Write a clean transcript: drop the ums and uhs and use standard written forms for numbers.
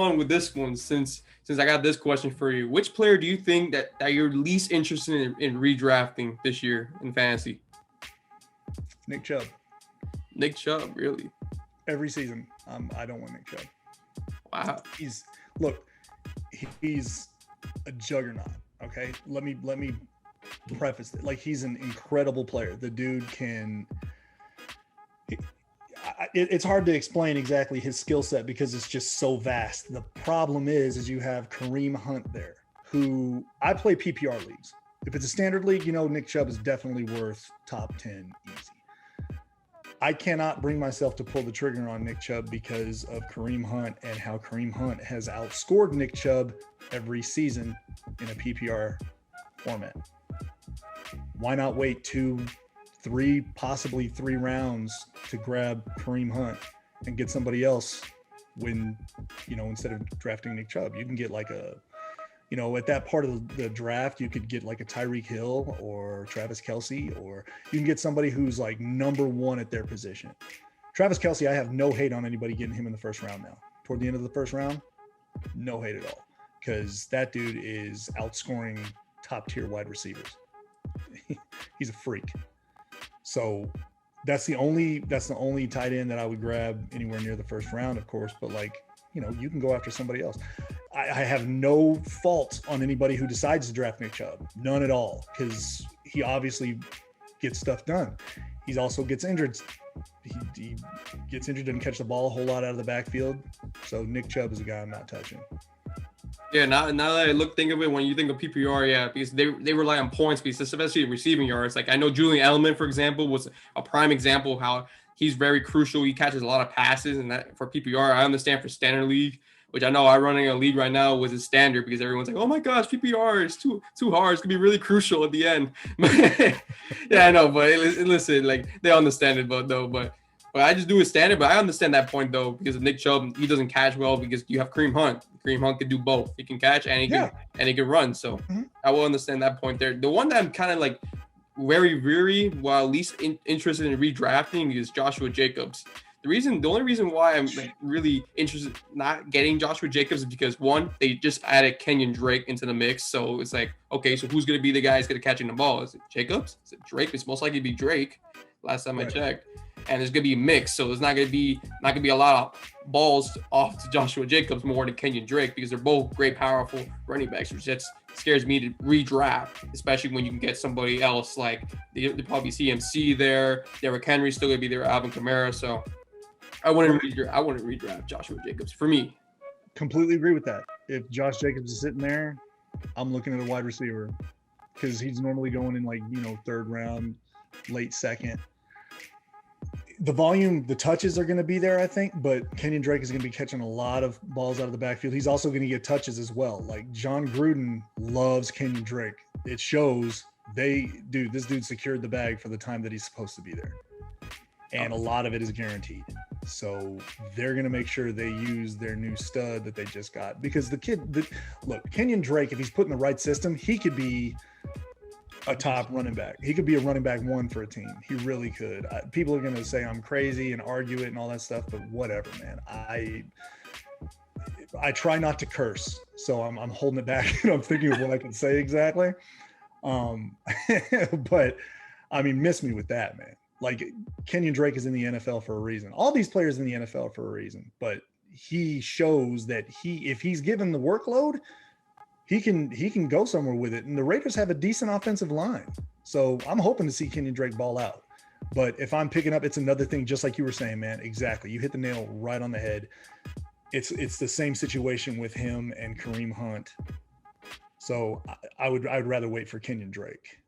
on with this one since I got this question for you. Which player do you think that you're least interested in redrafting this year in fantasy? Nick Chubb. Nick Chubb, really? Every season, I don't want Nick Chubb. Wow. He's look, he's a juggernaut. Okay, let me preface it. Like, he's an incredible player. The dude can. It's hard to explain exactly his skill set because it's just so vast. The problem is you have Kareem Hunt there, who I play PPR leagues. If it's a standard league, Nick Chubb is definitely worth top 10 easy. I cannot bring myself to pull the trigger on Nick Chubb because of Kareem Hunt and how Kareem Hunt has outscored Nick Chubb every season in a PPR format. Why not wait 2, 3, possibly 3 rounds to grab Kareem Hunt and get somebody else when, instead of drafting Nick Chubb? You can get like at that part of the draft, you could get like a Tyreek Hill or Travis Kelce, or you can get somebody who's like number 1 at their position. Travis Kelce, I have no hate on anybody getting him in the first round now. Toward the end of the first round, no hate at all, because that dude is outscoring top tier wide receivers. He's a freak. So that's the only tight end that I would grab anywhere near the first round, of course. But you can go after somebody else. I have no fault on anybody who decides to draft Nick Chubb, none at all, because he obviously gets stuff done. He also gets injured. He gets injured, doesn't catch the ball a whole lot out of the backfield. So Nick Chubb is a guy I'm not touching. Yeah, now that I think of it, when you think of PPR, yeah, because they rely on points, because especially receiving yards. Like, I know Julian Edelman, for example, was a prime example of how he's very crucial. He catches a lot of passes, and that for PPR, I understand for standard league, which I know I'm running a league right now, was a standard, because everyone's like, oh my gosh, PPR is too hard. It's gonna be really crucial at the end. Yeah, I know, but listen, like, they understand it, but I just do a standard. But I understand that point, though, because of Nick Chubb, he doesn't catch well, because you have Kareem Hunt. Kareem Hunt can do both. He can catch and he can run. So I will understand that point there. The one that I'm kind of like very weary, while least interested in redrafting, is Joshua Jacobs. The only reason why I'm like really interested not getting Joshua Jacobs is because, one, they just added Kenyon Drake into the mix. So it's like, okay, so who's going to be the guy who's going to catching the ball? Is it Jacobs? Is it Drake? It's most likely to be Drake. Last time I checked. And there's going to be a mix. So there's not going to be a lot of balls off to Joshua Jacobs more than Kenyon Drake, because they're both great, powerful running backs, which scares me to redraft, especially when you can get somebody else. Like, they probably CMC there. Derrick Henry's still going to be there, Alvin Kamara. So I wouldn't redraft Joshua Jacobs for me. Completely agree with that. If Josh Jacobs is sitting there, I'm looking at a wide receiver, because he's normally going in third round, late second. The volume, the touches are going to be there, I think, but Kenyon Drake is going to be catching a lot of balls out of the backfield. He's also going to get touches as well. Like, John Gruden loves Kenyon Drake. It shows. This dude secured the bag for the time that he's supposed to be there. And a lot of it is guaranteed. So they're going to make sure they use their new stud that they just got, because look, Kenyon Drake, if he's put in the right system, he could be a top running back. He could be a running back 1 for a team. He really could. People are going to say I'm crazy and argue it and all that stuff, but whatever, man. I try not to curse, so I'm holding it back and I'm thinking of what I can say exactly. But I mean, miss me with that, man. Like, Kenyon Drake is in the NFL for a reason. All these players in the NFL for a reason, but he shows that if he's given the workload, he can go somewhere with it. And the Raiders have a decent offensive line. So I'm hoping to see Kenyon Drake ball out. But if I'm picking up, it's another thing, just like you were saying, man. Exactly. You hit the nail right on the head. It's the same situation with him and Kareem Hunt. So I would rather wait for Kenyon Drake.